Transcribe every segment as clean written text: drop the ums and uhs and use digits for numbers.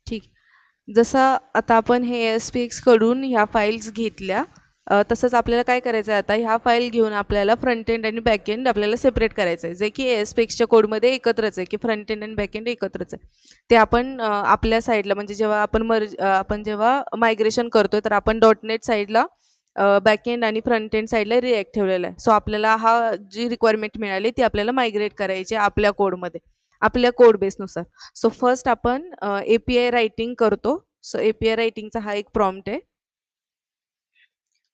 ठीक. जसं आता आपण हे ASPX कडून ह्या फाईल्स घेतल्या, तसंच आपल्याला काय करायचं आहे आता ह्या फाईल घेऊन आपल्याला फ्रंट एंड आणि बॅक एंड आपल्याला सेपरेट करायचं आहे, जे की ASPXच्या कोडमध्ये एकत्रच आहे, की फ्रंट एंड आणि बॅक एंड एकत्रच आहे. ते आपण आपल्या साईडला म्हणजे जेव्हा आपण जेव्हा मायग्रेशन करतोय तर आपण .NET साईडला बॅक एंड आणि फ्रंट एंड साईडला रिएक्ट ठेवलेला आहे. सो आपल्याला हा जी रिक्वायरमेंट मिळाली ती आपल्याला मायग्रेट करायची आहे आपल्या कोडमध्ये, आपल्या कोड बेसनुसार. सो फर्स्ट आपण API रायटिंग करतो. सो API रायटिंगचा हा एक प्रॉम्प्ट आहे,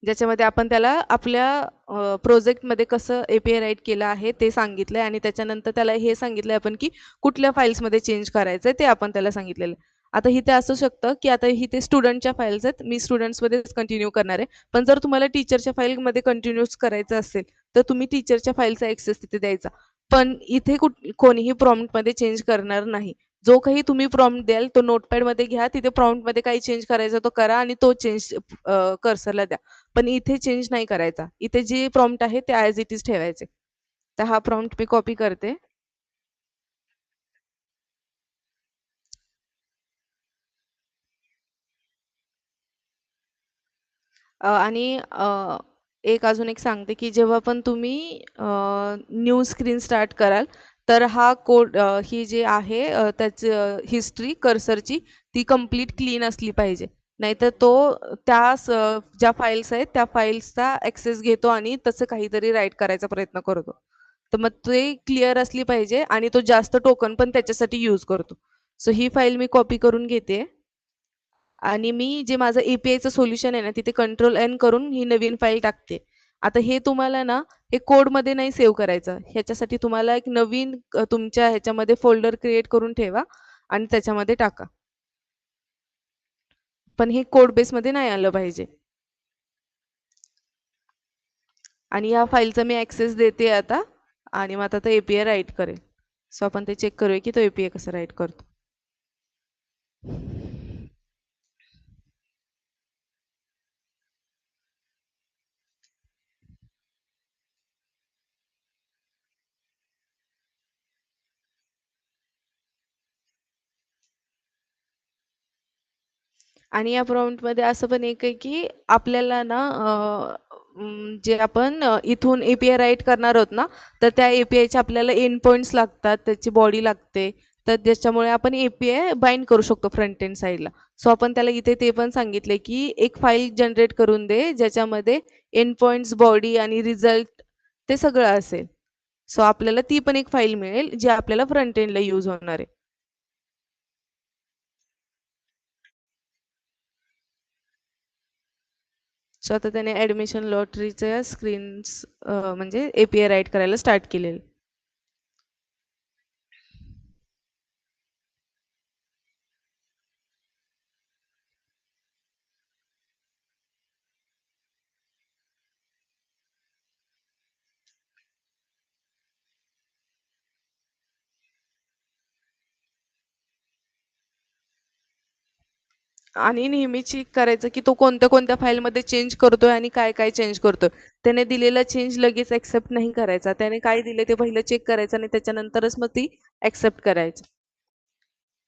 ज्याच्यामध्ये आपण त्याला आपल्या प्रोजेक्टमध्ये कसं API राईट केलं आहे ते सांगितलंय आणि त्याच्यानंतर त्याला हे सांगितलंय आपण की कुठल्या फाईल्समध्ये चेंज करायचंय ते आपण त्याला सांगितलेलं आहे. आता इथे असू शकतं की आता इथे स्टुडंटच्या फाईल्स आहेत, मी स्टुडंट्समध्येच कंटिन्यू करणार आहे. पण जर तुम्हाला टीचरच्या फाईलमध्ये कंटिन्यूच करायचं असेल तर तुम्ही टीचरच्या फाईलचा ऍक्सेस तिथे द्यायचा. पण इथे कोणीही प्रॉम्प्टमध्ये चेंज करणार नाही. जो काही तुम्ही प्रॉम्प्ट द्याल तो नोटपॅडमध्ये घ्या, तिथे प्रॉम्प्टमध्ये काही चेंज करायचा तो करा आणि तो चेंज कर्सरला द्या. पण इथे चेंज नाही करायचा. इथे जे प्रॉम्प्ट आहे ते ॲज इट इज ठेवायचे. तर हा प्रॉम्प्ट मी कॉपी करते आणि एक अजून एक सांगते की जेव्हा पण तुम्ही न्यू स्क्रीन स्टार्ट कराल तर हा कोड ही जी आहे त्याची हिस्ट्री कर्सरची ती कंप्लीट क्लीन असली पाहिजे. नाहीतर तो ज्या फाईल्स आहेत त्या फाईल्सचा ॲक्सेस घेतो आणि तसं काहीतरी राईट करायचा प्रयत्न करतो. तर मग ते क्लिअर असली पाहिजे आणि तो जास्त टोकन पण त्याच्यासाठी यूज करतो. सो ही फाईल मी कॉपी करून घेते आणि मी जे माझं APIचं सोल्युशन आहे ना तिथे Ctrl+N करून ही नवीन फाईल टाकते. आता हे तुम्हाला ना हे कोडमध्ये नाही सेव्ह करायचं. ह्याच्यासाठी तुम्हाला एक नवीन तुमच्या ह्याच्यामध्ये फोल्डर क्रिएट करून ठेवा आणि त्याच्यामध्ये टाका. पण हे कोड बेसमध्ये नाही आलं पाहिजे. आणि या फाईलचा मी ॲक्सेस देते आता आणि मग आता तो API राईट करेल. सो आपण ते चेक करूया की तो API कसं राईट करतो. आणि या प्रॉम्प्टमध्ये असं पण एक आहे की आपल्याला ना जे आपण इथून API राईट करणार आहोत ना तर त्या APIचे आपल्याला एंड पॉइंट्स लागतात, त्याची बॉडी लागते. तर त्याच्यामुळे आपण API बाइंड करू शकतो फ्रंट एंड साईडला. सो आपण त्याला इथे ते पण सांगितले की एक फाईल जनरेट करून दे ज्याच्यामध्ये एंड पॉइंट्स, बॉडी आणि रिझल्ट ते सगळं असेल. सो आपल्याला ती पण एक फाईल मिळेल जी आपल्याला फ्रंट एंडला यूज होणार आहे. सो आता त्याने ऍडमिशन लॉटरीच्या स्क्रीन्स म्हणजे API राईट करायला स्टार्ट केलेलं. आणि नेहमी चेक करायचं की तो कोणत्या कोणत्या फाईलमध्ये चेंज करतोय आणि काय काय चेंज करतोय. त्याने दिलेला चेंज लगेच ऍक्सेप्ट नाही करायचा. त्याने काय दिले ते पहिलं चेक करायचं आणि त्याच्यानंतरच मग ती ऍक्सेप्ट करायची.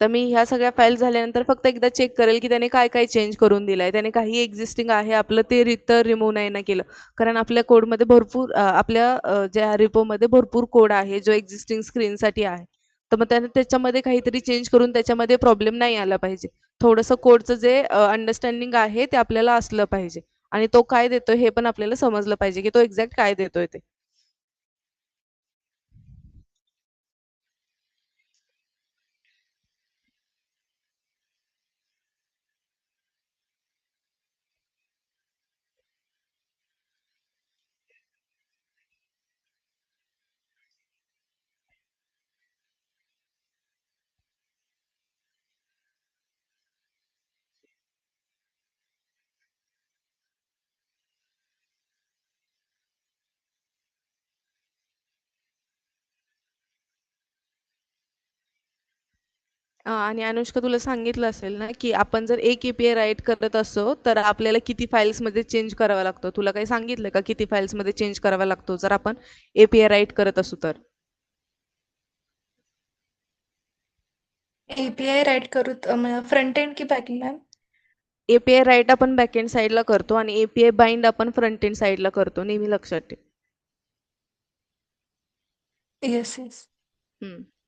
तर मी ह्या सगळ्या फाईल झाल्यानंतर फक्त एकदा चेक करेल की त्याने काय काय चेंज करून दिलंय. त्याने काही एक्झिस्टिंग आहे आपलं ते रिमूव्ह नाही ना केलं. कारण आपल्या कोडमध्ये भरपूर आपल्या ज्या रिपोमध्ये भरपूर कोड आहे जो एक्झिस्टिंग स्क्रीनसाठी आहे. तर मग त्याने त्याच्यामध्ये काहीतरी चेंज करून त्याच्यामध्ये प्रॉब्लेम नाही आला पाहिजे. थोडंसं कोडचं जे अंडरस्टँडिंग आहे ते आपल्याला असलं पाहिजे आणि तो काय देतोय हे पण आपल्याला समजलं पाहिजे की तो एक्झॅक्ट काय देतोय ते. आणि अनुष्का तुला सांगितलं असेल ना की आपण जर एक API राईट करत असो तर आपल्याला किती फाईल्समध्ये चेंज करावा लागतो. तुला काही सांगितलं का किती फाईल्समध्ये चेंज करावा लागतो जर आपण API राईट करत असू तर? एपीआय राईट करू फ्रंट एंड की back end ma'am? API write आपण बॅकएंड साईडला करतो आणि एपीआय बाइंड आपण फ्रंट एंड साईडला करतो, नेहमी लक्षात ठेव. Yes yes.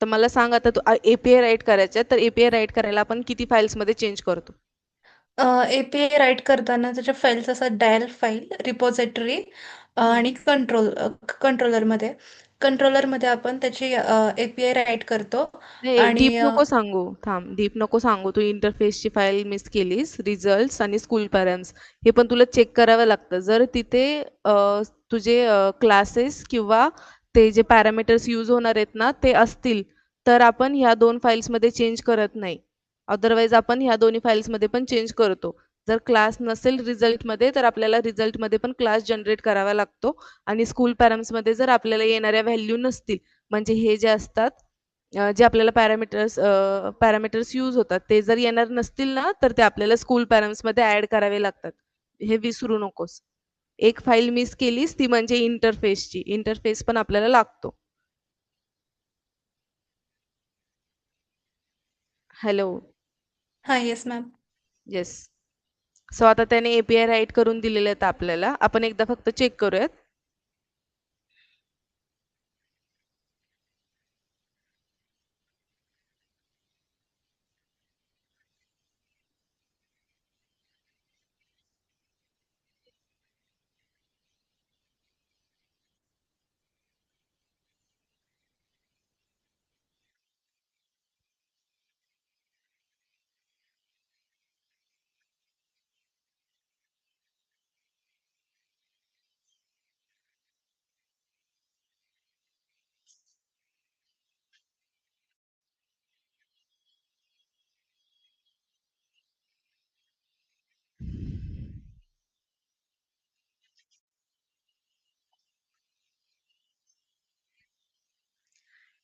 तर मला सांग आता तू एपीआय राईट करायचं तर एपीआय राईट करायला आपण किती फाईल्समध्ये चेंज करतो? एपीआय राईट करताना त्याच्या फाईल्स असतात डायल फाईल, रिपॉझिटरी आणि कंट्रोलरमध्ये. कंट्रोलरमध्ये आपण त्याची एपीआय राईट करतो नाही, डीप आणि नको सांगू. थांब, डीप नको सांगू. तू इंटरफेसची फाईल मिस केलीस, रिझल्ट्स आणि स्कूल पॅरेंट्स हे पण तुला चेक करावं लागतं. जर तिथे तुझे क्लासेस किंवा ते जे पॅरामीटर्स यूज होणार आहेत ना ते असतील, तर आपण ह्या 2 फाईल्समध्ये चेंज करत नाही. अदरवाईज आपण ह्या दोन्ही फाईल्समध्ये पण चेंज करतो. जर क्लास नसेल रिझल्टमध्ये तर आपल्याला रिझल्टमध्ये पण क्लास जनरेट करावा लागतो आणि स्कूल पॅरेंट्समध्ये जर आपल्याला येणाऱ्या व्हॅल्यू नसतील, म्हणजे हे जे असतात जे आपल्याला पॅरामीटर्स यूज होतात ते जर येणार नसतील ना तर ते आपल्याला स्कूल पॅरेंट्समध्ये ऍड करावे लागतात. हे विसरू नकोस. एक फाईल मिस केलीस ती म्हणजे इंटरफेसची. इंटरफेस पण आपल्याला लागतो. हॅलो. हां येस मॅम. येस. सो आता त्याने एपीआय राईट करून दिलेले आहेत आपल्याला. आपण एकदा फक्त चेक करूयात.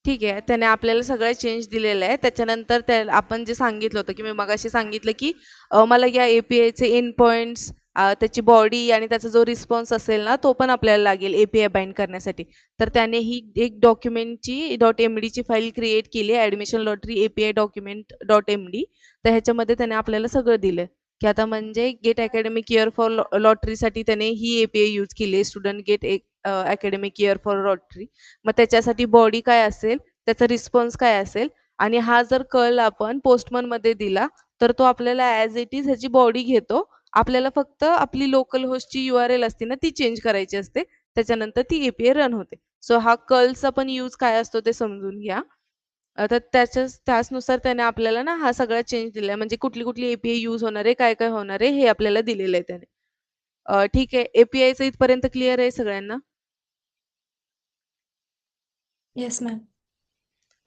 ठीक आहे. त्याने आपल्याला सगळं चेंज दिलेलं आहे. त्याच्यानंतर आपण जे सांगितलं होतं, की मी मगाशी सांगितलं, की मला या एपीआयचे एंड पॉइंट्स, त्याची बॉडी आणि त्याचा जो रिस्पॉन्स असेल ना, तो पण आपल्याला लागेल एपीआय बाइंड करण्यासाठी. तर त्याने ही एक डॉक्युमेंटची .md ची फाईल क्रिएट केली आहे, admission lottery API document .md. तर ह्याच्यामध्ये त्याने आपल्याला सगळं दिलं, की आता म्हणजे गेट अकॅडमिक इयर फॉर लॉटरीसाठी त्याने ही एपीआय यूज केली आहे, student get academic year for lottery. मग त्याच्यासाठी बॉडी काय असेल, त्याचा रिस्पॉन्स काय असेल आणि हा जर कल आपण पोस्टमन मध्ये दिला तर तो आपल्याला ॲज इट इज ह्याची बॉडी घेतो. आपल्याला फक्त आपली लोकल होस्टची यूआरएल असते ना ती चेंज करायची असते. त्याच्यानंतर ती एपीआय रन होते. सो हा कर्लचा पण यूज काय असतो ते समजून घ्या. तर त्याचनुसार त्याने आपल्याला ना हा सगळा चेंज दिलाय, म्हणजे कुठली कुठली एपीआय यूज होणार आहे, काय काय होणार आहे हे आपल्याला दिलेलं आहे त्याने. ठीक आहे. एपीआयचं इथपर्यंत क्लिअर आहे सगळ्यांना? Yes ma'am.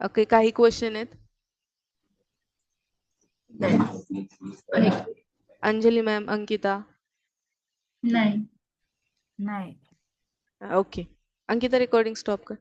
ओके. काही क्वेश्चन आहेत? आहे. अंजली मॅम, अंकिता? नाही. नाही. ओके. अंकिता, रेकॉर्डिंग स्टॉप कर.